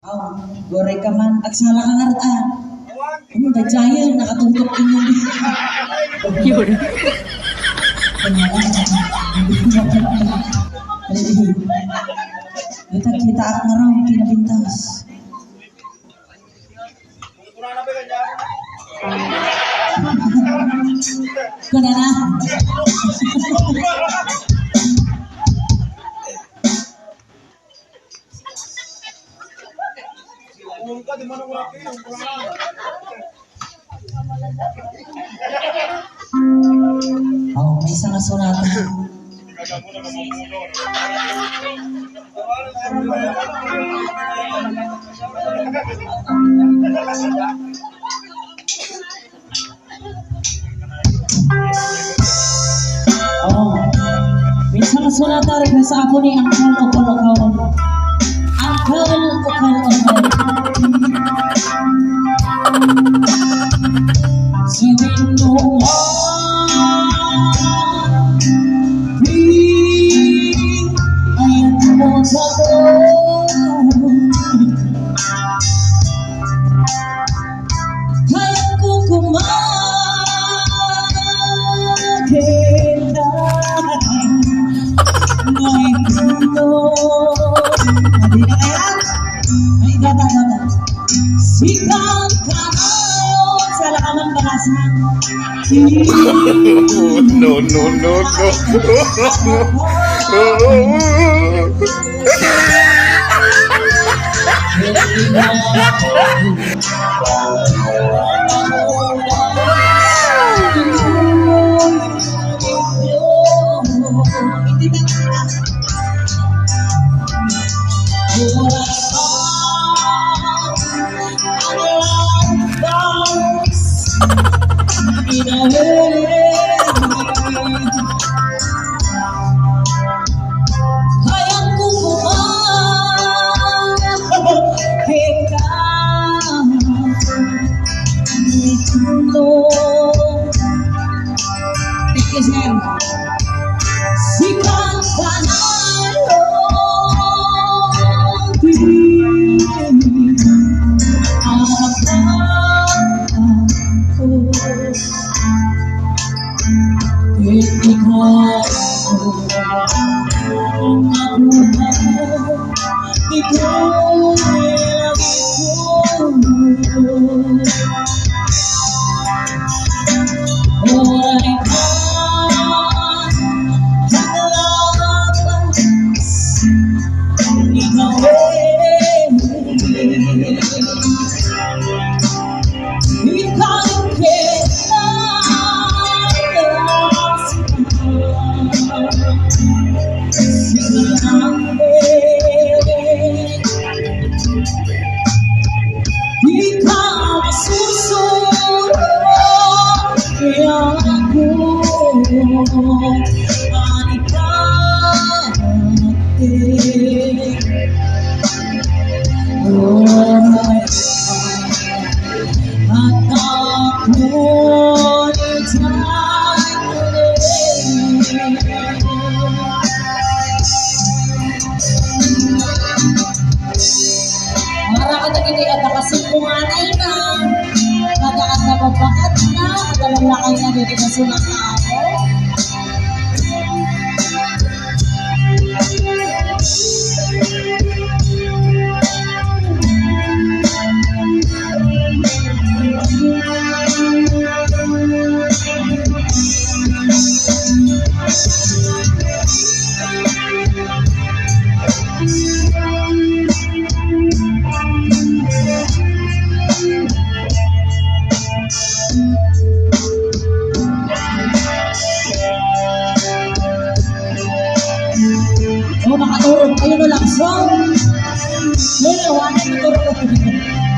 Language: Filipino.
Oh, gore ka man. Agsala ka nga rin. Ano, dagsayan, nakatutok din yun. Yun. Kita at na raw, kinabintas. Kuna na. Oh, may isang asunatan. Oh, may isang asunatan rin sa ako ni Angkol Okol-Okol. Angkol Okol-Okol. Sinuman ayat mo sa ko kaya ko kumakita may mundo hindi na kaya ay gata sikat ka sa lakamang balasan. No, no, no, no. Sunat na ako. Oh, makaturog. Ayun o lang. So, ngayon, wala na turog ako dito.